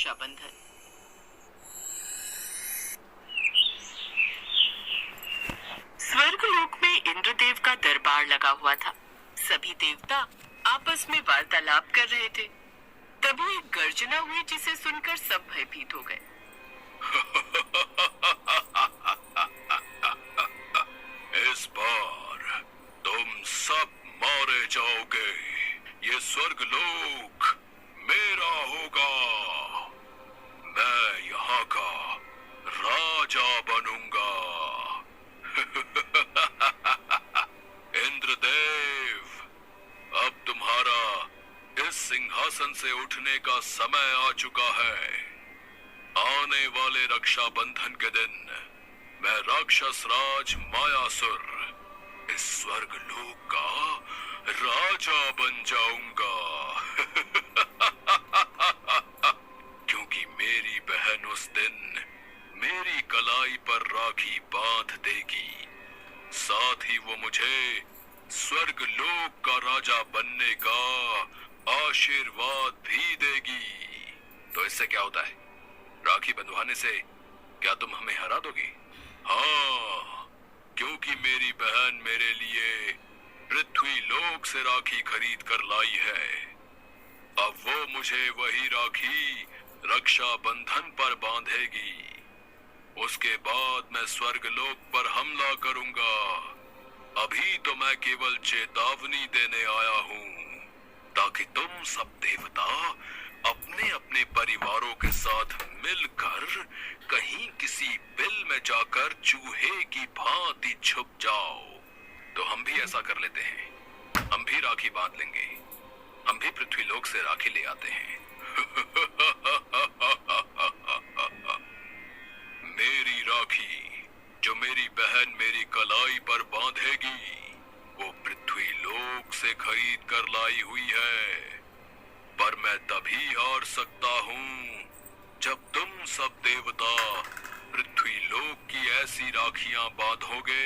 रक्षाबंधन। स्वर्गलोक में इंद्रदेव का दरबार लगा हुआ था। सभी देवता आपस में वार्तालाप कर रहे थे। तभी एक गर्जना हुई जिसे सुनकर सब भयभीत हो गए। इस बार तुम सब मारे जाओगे। ये स्वर्गलोक मेरा होगा। मैं यहाँ का राजा बनूंगा। इंद्रदेव, अब तुम्हारा इस सिंहासन से उठने का समय आ चुका है। आने वाले रक्षाबंधन के दिन मैं राक्षस राज मायासुर इस स्वर्गलोक का राजा बन जाऊंगा। क्योंकि मेरी बहन उस दिन मेरी कलाई पर राखी बांध देगी। साथ ही वो मुझे स्वर्गलोक का राजा बनने का आशीर्वाद भी देगी। तो इससे क्या होता है? राखी बंधवाने से क्या तुम हमें हरा दोगी? हाँ, क्योंकि मेरी बहन मेरे लिए पृथ्वी लोक से राखी खरीद कर लाई है। अब वो मुझे वही राखी रक्षा बंधन पर बांधेगी। उसके बाद मैं स्वर्गलोक पर हमला करूंगा। अभी तो मैं केवल चेतावनी देने आया हूँ, ताकि तुम सब देवता अपने अपने परिवारों के साथ मिलकर कहीं किसी बिल में जाकर चूहे की भांति छुप जाओ। तो हम भी ऐसा कर लेते हैं। हम भी राखी बांध लेंगे। हम भी पृथ्वी लोक से राखी ले आते हैं। मेरी राखी जो मेरी बहन मेरी कलाई पर बांधेगी, वो पृथ्वी लोक से खरीद कर लाई हुई है। पर मैं तभी हार सकता हूँ जब तुम सब देवता पृथ्वी लोक की ऐसी राखियां बांधोगे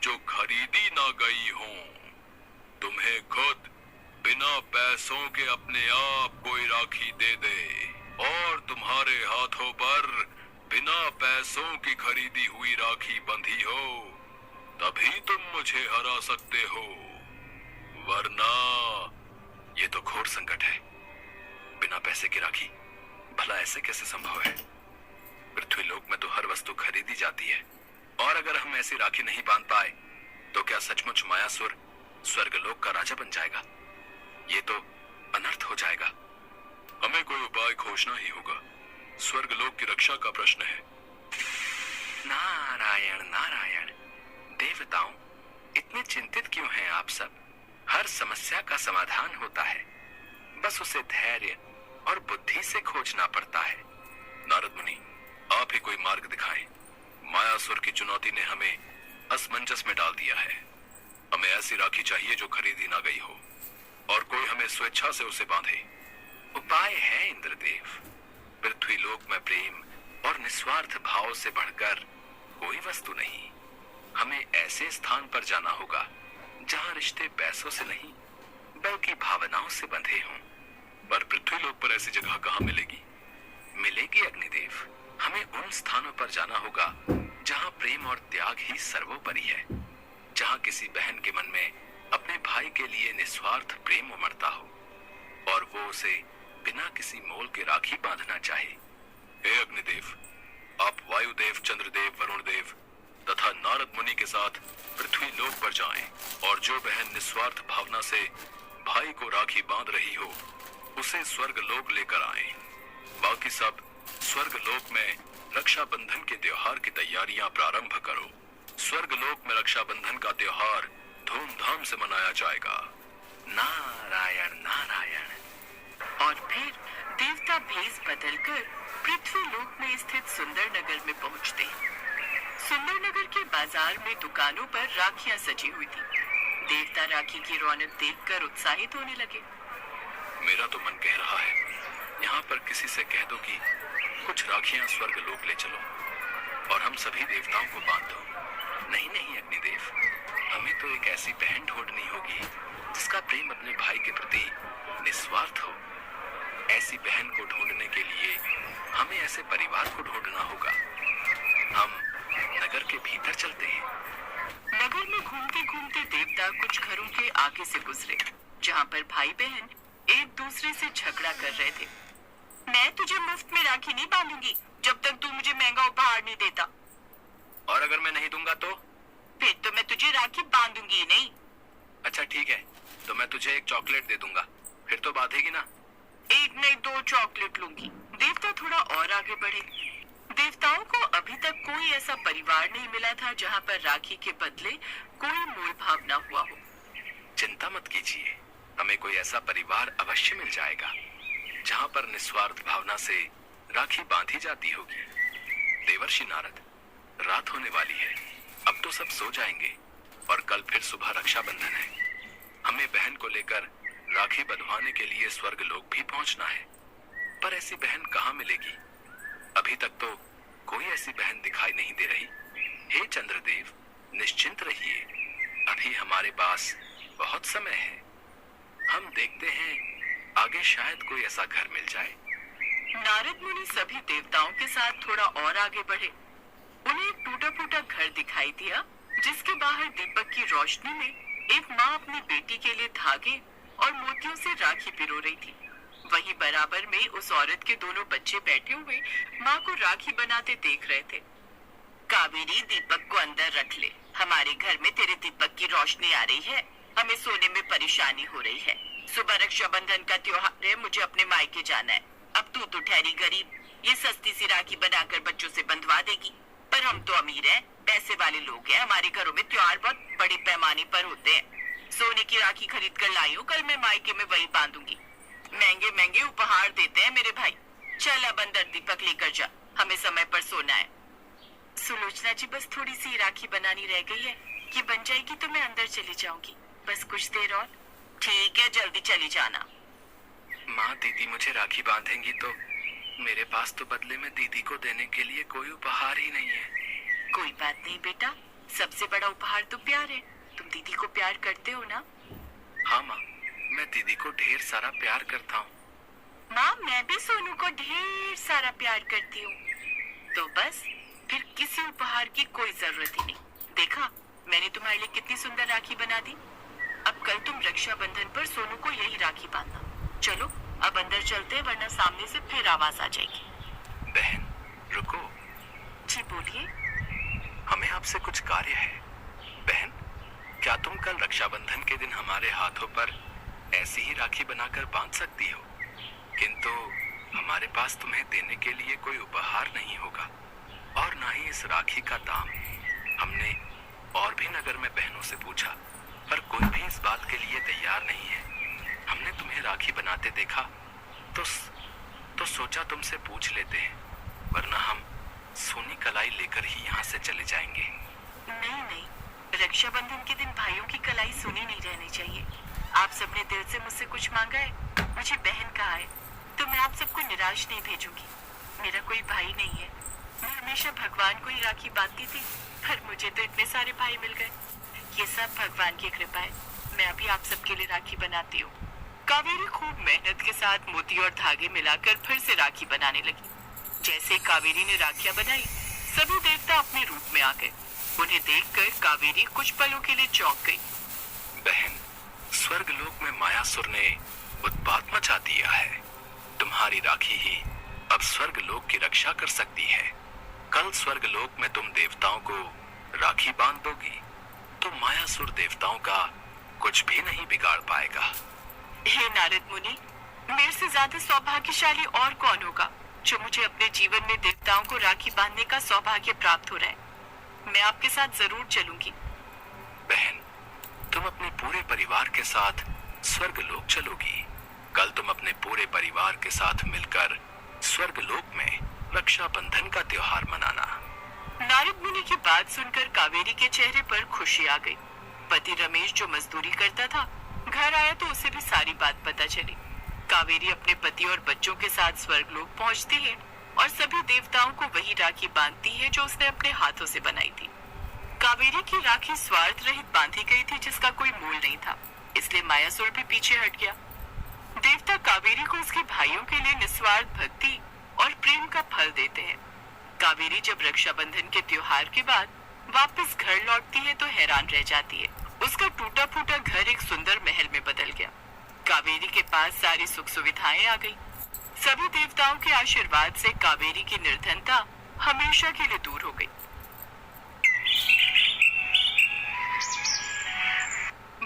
जो खरीदी ना गई हों। तुम्हें खुद बिना पैसों के अपने आप कोई राखी दे दे और तुम्हारे हाथों पर बिना पैसों की खरीदी हुई राखी बंधी हो, तभी तुम मुझे हरा सकते हो। वरना ये तो घोर संकट है। बिना पैसे की राखी भला ऐसे कैसे संभव है? पृथ्वी लोक में तो हर वस्तु खरीदी जाती है, और अगर हम ऐसी राखी नहीं बांध पाए तो क्या सचमुच मायासुर स्वर्गलोक का राजा बन जाएगा? ये तो अनर्थ हो जाएगा। हमें कोई उपाय खोजना ही होगा। स्वर्गलोक की रक्षा का प्रश्न है। नारायण नारायण। देवताओं, इतने चिंतित क्यों हैं आप सब? हर समस्या का समाधान होता है, बस उसे धैर्य और बुद्धि से खोजना पड़ता है। नारद मुनि, आप ही कोई मार्ग दिखाएं। मायासुर की चुनौती ने हमें असमंजस में डाल दिया है। हमें ऐसी राखी चाहिए जो खरीदी ना गई हो, और कोई हमें स्वेच्छा से उसे बांधे। उपाय है इंद्रदेव। पृथ्वी लोक में प्रेम और निस्वार्थ भाव से बढ़कर कोई वस्तु नहीं। हमें ऐसे स्थान पर जाना होगा जहां रिश्ते पैसों से नहीं बल्कि भावनाओं से बंधे हों। पर पृथ्वी लोक पर ऐसी जगह कहाँ मिलेगी? मिलेगी अग्निदेव। हमें उन स्थानों पर जाना होगा जहां प्रेम और त्याग ही सर्वोपरि है, जहां किसी बहन के मन में अपने भाई के लिए निस्वार्थ प्रेम उमड़ता हो और वो उसे बिना किसी मोल के राखी बांधना चाहे। हे अग्निदेव, आप वायुदेव, चंद्रदेव, वरुण देव तथा नारद मुनि के साथ पृथ्वी लोक पर जाएं और जो बहन निस्वार्थ भावना से भाई को राखी बांध रही हो उसे स्वर्ग लोक लेकर आएं। बाकी सब स्वर्ग लोक में रक्षाबंधन के त्योहार की तैयारियां प्रारंभ करो। स्वर्ग लोक में रक्षाबंधन का त्योहार धूमधाम से मनाया जाएगा। नारायण नारायण। और फिर देवता भेष बदलकर पृथ्वी लोक में स्थित सुंदर नगर में पहुंचते। सुंदर नगर के बाजार में दुकानों पर राखियां सजी हुई थी। देवता राखी की रौनक देखकर उत्साहित होने लगे। मेरा तो मन कह रहा है यहाँ पर किसी से कह दो कि कुछ राखियां स्वर्ग लोक ले चलो और हम सभी देवताओं को बांध दो। नहीं नहीं अग्निदेव, हमें तो एक ऐसी बहन ढूंढनी होगी जिसका प्रेम अपने भाई के प्रति निस्वार्थ हो। ऐसी बहन को ढूंढने के लिए हमें ऐसे परिवार को ढूंढना होगा। हम नगर के भीतर चलते हैं। नगर में घूमते घूमते देवता कुछ घरों के आगे से गुजरे, जहाँ पर भाई बहन एक दूसरे से झगड़ा कर रहे थे। मैं तुझे मुफ्त में राखी नहीं बांधूंगी जब तक तू मुझे महंगा उपहार नहीं देता। और अगर मैं नहीं दूंगा तो? फिर तो मैं तुझे राखी बांधूंगी ही नहीं। अच्छा ठीक है, तो मैं तुझे एक चॉकलेट दे दूंगा, फिर तो बांधेगी ना? एक नहीं 2 चॉकलेट लूंगी। देवता थोड़ा और आगे बढ़े। देवताओं को अभी तक कोई ऐसा परिवार नहीं मिला था जहाँ पर राखी के बदले कोई मोल भाव न हुआ हो। चिंता मत कीजिए, हमें कोई ऐसा परिवार अवश्य मिल जाएगा जहाँ पर निस्वार्थ भावना से राखी बांधी जाती होगी। देवर्षि नारद, रात होने वाली है, अब तो सब सो जाएंगे और कल फिर सुबह रक्षाबंधन है। हमें बहन को लेकर राखी बंधवाने के लिए स्वर्ग लोक भी पहुंचना है, पर ऐसी बहन कहाँ मिलेगी? अभी तक तो कोई ऐसी बहन दिखाई नहीं दे रही। हे चंद्रदेव, निश्चिंत रहिए, अभी हमारे पास बहुत समय है। हम देखते हैं आगे शायद कोई ऐसा घर मिल जाए। नारद मुनि सभी देवताओं के साथ थोड़ा और आगे बढ़े। उन्हें एक टूटा फूटा घर दिखाई दिया, जिसके बाहर दीपक की रोशनी में एक माँ अपनी बेटी के लिए धागे और मोतियों से राखी पिरो रही थी। वहीं बराबर में उस औरत के दोनों बच्चे बैठे हुए माँ को राखी बनाते देख रहे थे। कावेरी, दीपक को अंदर रख ले, हमारे घर में तेरे दीपक की रोशनी आ रही है, हमें सोने में परेशानी हो रही है। सुबह रक्षाबंधन का त्योहार है, मुझे अपने मायके जाना है। अब तू तो ठहरी गरीब, ये सस्ती सी राखी बनाकर बच्चों से बंधवा देगी, पर हम तो अमीर हैं, पैसे वाले लोग हैं। हमारे घरों में त्योहार बहुत बड़े पैमाने पर होते हैं। सोने की राखी खरीद कर लाई हूँ, कल मैं मायके में वही बांधूंगी। महंगे महंगे उपहार देते हैं मेरे भाई। चल अब अंदर दीपक लेकर जा, हमें समय पर सोना है। सुलोचना जी, बस थोड़ी सी राखी बनानी रह गई है, ये बन जाएगी तो मैं अंदर चली जाऊंगी, बस कुछ देर और। ठीक है, जल्दी चली जाना। माँ, दीदी मुझे राखी बांधेंगी तो मेरे पास तो बदले में दीदी को देने के लिए कोई उपहार ही नहीं है। कोई बात नहीं बेटा, सबसे बड़ा उपहार तो प्यार है। तुम दीदी को प्यार करते हो ना? हाँ माँ, मैं दीदी को ढेर सारा प्यार करता हूँ। माँ, मैं भी सोनू को ढेर सारा प्यार करती हूँ। तो बस फिर किसी उपहार की कोई जरूरत ही नहीं। देखा, मैंने तुम्हारे लिए कितनी सुंदर राखी बना दी। अब कल तुम रक्षाबंधन पर सोनू को यही राखी बांधना। चलो अब अंदर चलते हैं, वरना सामने से फिर आवाज आ जाएगी। बहन रुको। जी बोलिए। हमें आपसे कुछ कार्य है। बहन, क्या तुम कल रक्षाबंधन के दिन हमारे हाथों पर ऐसी ही राखी बनाकर बांध सकती हो? किंतु हमारे पास तुम्हें देने के लिए कोई उपहार नहीं होगा और ना ही इस राखी का दाम। हमने और भी नगर में बहनों से पूछा, पर कोई भी इस बात के लिए तैयार नहीं है। हमने तुम्हें राखी बनाते देखा तो सोचा तुमसे पूछ लेते हैं, वरना हम सोनी कलाई लेकर ही यहाँ से चले जाएंगे। नहीं नहीं, रक्षाबंधन के दिन भाइयों की कलाई सुनी नहीं रहनी चाहिए। आप सबने दिल से मुझसे कुछ मांगा है, मुझे बहन कहा है, तो मैं आप सबको निराश नहीं भेजूंगी। मेरा कोई भाई नहीं है। मैं हमेशा भगवान को ही राखी बांधती थी, पर मुझे तो इतने सारे भाई मिल गए। ये सब भगवान की कृपा है। मैं अभी आप सबके लिए राखी बनाती हूँ। कावेरी खूब मेहनत के साथ मोती और धागे मिलाकर फिर से राखी बनाने लगी। जैसे कावेरी ने राखियां बनाई, सभी देवता अपने रूप में आ गए। उन्हें देखकर कावेरी कुछ पलों के लिए चौंक गई। बहन, स्वर्गलोक में मायासुर ने उत्पात मचा दिया है। तुम्हारी राखी ही अब स्वर्गलोक की रक्षा कर सकती है। कल स्वर्गलोक में तुम देवताओं को राखी बांध दोगी तो मायासुर देवताओं का कुछ भी नहीं बिगाड़ पाएगा। हे नारद मुनि, मेरे से ज्यादा सौभाग्यशाली और कौन होगा जो मुझे अपने जीवन में देवताओं को राखी बांधने का सौभाग्य प्राप्त हो रहा है। मैं आपके साथ जरूर चलूंगी। बहन, तुम अपने पूरे परिवार के साथ स्वर्गलोक चलोगी। कल तुम अपने पूरे परिवार के साथ मिलकर स्वर्गलोक में रक्षाबंधन का त्योहार मनाना। नारद मुनि की बात सुनकर कावेरी के चेहरे पर खुशी आ गई। पति रमेश जो मजदूरी करता था, घर आया तो उसे भी सारी बात पता चली। कावेरी अपने पति और बच्चों के साथ स्वर्गलोक पहुंचती है और सभी देवताओं को वही राखी बांधती है जो उसने अपने हाथों से बनाई थी। कावेरी की राखी स्वार्थ रहित बांधी गई थी, जिसका कोई मोल नहीं था, इसलिए मायासुर भी पीछे हट गया। देवता कावेरी को उसके भाइयों के लिए निस्वार्थ भक्ति और प्रेम का फल कावेरी जब रक्षाबंधन के त्योहार के बाद वापस घर लौटती है तो हैरान रह जाती है। उसका टूटा फूटा घर एक सुंदर महल में बदल गया। कावेरी के पास सारी सुख सुविधाएं आ गई। सभी देवताओं के आशीर्वाद से कावेरी की निर्धनता हमेशा के लिए दूर हो गई।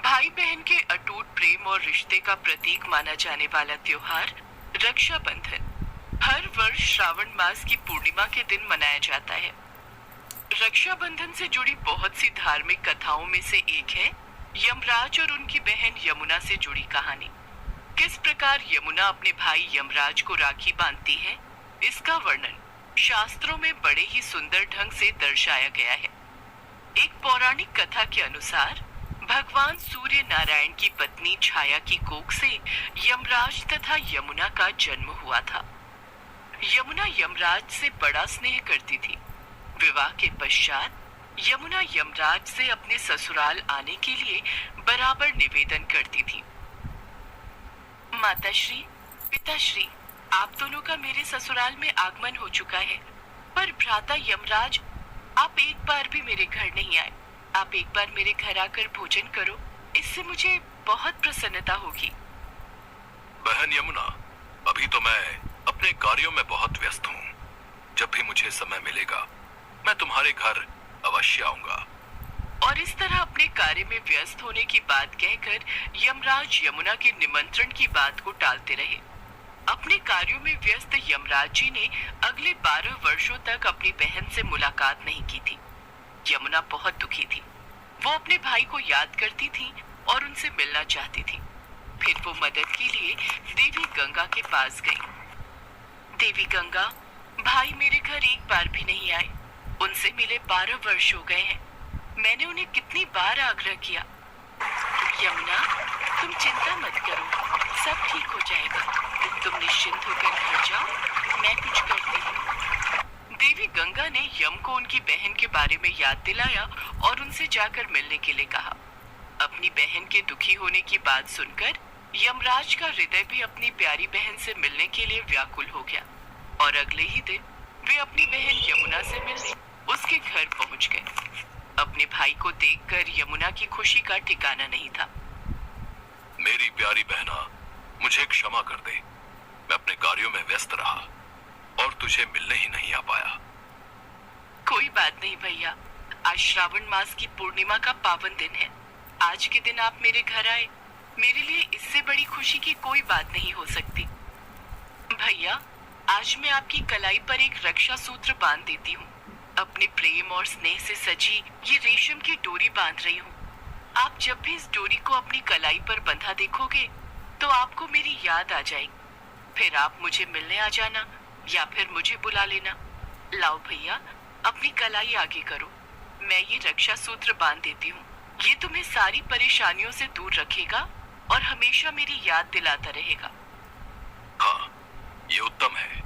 भाई बहन के अटूट प्रेम और रिश्ते का प्रतीक माना जाने वाला त्योहार रक्षाबंधन हर वर्ष श्रावण मास की पूर्णिमा के दिन मनाया जाता है। रक्षाबंधन से जुड़ी बहुत सी धार्मिक कथाओं में से एक है यमराज और उनकी बहन यमुना से जुड़ी कहानी। किस प्रकार यमुना अपने भाई यमराज को राखी बांधती है, इसका वर्णन शास्त्रों में बड़े ही सुंदर ढंग से दर्शाया गया है। एक पौराणिक कथा के अनुसार भगवान सूर्य नारायण की पत्नी छाया की कोख से यमराज तथा यमुना का जन्म हुआ था। यमुना यमराज से बड़ा स्नेह करती थी। विवाह के पश्चात यमुना यमराज से अपने ससुराल आने के लिए बराबर निवेदन करती थी। माताश्री, पिताश्री, आप दोनों का मेरे ससुराल में आगमन हो चुका है, पर भ्राता यमराज आप एक बार भी मेरे घर नहीं आए। आप एक बार मेरे घर आकर भोजन करो, इससे मुझे बहुत प्रसन्नता होगी। बहन यमुना, अभी तो मैं अपने कार्यों में बहुत व्यस्त हूँ। जब भी मुझे समय मिलेगा मैं तुम्हारे घर अवश्य आऊंगा। और इस तरह अपने कार्य में व्यस्त होने की बात कहकर यमराज यमुना के निमंत्रण की बात को टालते रहे। अपने कार्यों में व्यस्त यमराज जी ने अगले 12 वर्षों तक अपनी बहन से मुलाकात नहीं की थी। यमुना बहुत दुखी थी। वो अपने भाई को याद करती थी और उनसे मिलना चाहती थी। फिर वो मदद के लिए देवी गंगा के पास गई। देवी गंगा, भाई मेरे घर एक बार भी नहीं आए। उनसे मिले 12 वर्ष हो गए हैं। मैंने उन्हें कितनी बार आग्रह किया। यमुना, तुम चिंता मत करो, सब ठीक हो जाएगा। तुम निश्चिंत होकर घर जाओ, मैं कुछ करती हूँ। देवी गंगा ने यम को उनकी बहन के बारे में याद दिलाया और उनसे जाकर मिलने के लिए कहा। अपनी बहन के दुखी होने की बात सुनकर यमराज का हृदय भी अपनी प्यारी बहन से मिलने के लिए व्याकुल हो गया और अगले ही दिन वे अपनी बहन यमुना से मिलने उसके घर पहुंच गए। अपने भाई को देखकर यमुना की खुशी का ठिकाना नहीं था। मेरी प्यारी बहना, मुझे क्षमा कर दे। मैं अपने कार्यों में व्यस्त रहा और तुझे मिलने ही नहीं आ पाया। कोई बात नहीं भैया, आज श्रावण मास की पूर्णिमा का पावन दिन है। आज के दिन आप मेरे घर आए, मेरे लिए इससे बड़ी खुशी की कोई बात नहीं हो सकती। भैया, आज मैं आपकी कलाई पर एक रक्षा सूत्र बांध देती हूँ। अपने प्रेम और स्नेह से सजी ये रेशम की डोरी बांध रही हूँ। आप जब भी इस डोरी को अपनी कलाई पर बंधा देखोगे तो आपको मेरी याद आ जाएगी। फिर आप मुझे मिलने आ जाना या फिर मुझे बुला लेना। लाओ भैया, अपनी कलाई आगे करो। मैं ये रक्षा सूत्र बांध देती हूँ। ये तुम्हें सारी परेशानियों से दूर रखेगा और हमेशा मेरी याद दिलाता रहेगा। हाँ, ये उत्तम है।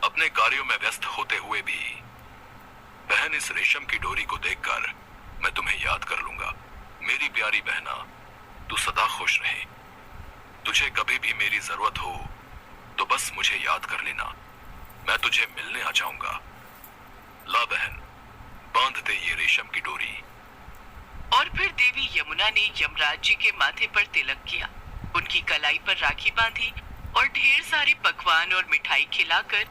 अपने कार्यों में व्यस्त होते हुए भी बहन, इस रेशम की डोरी को देखकर मैं तुम्हें याद कर लूंगा। मेरी प्यारी बहना, तू सदा खुश रहे। तुझे कभी भी मेरी जरूरत हो तो बस मुझे याद कर लेना। मैं तुझे मिलने आ जाऊंगा। ला बहन, बांध दे ये रेशम की डोरी। और फिर देवी यमुना ने यमराज जी के माथे पर तिलक किया, उनकी कलाई पर राखी बांधी और ढेर सारे पकवान और मिठाई खिलाकर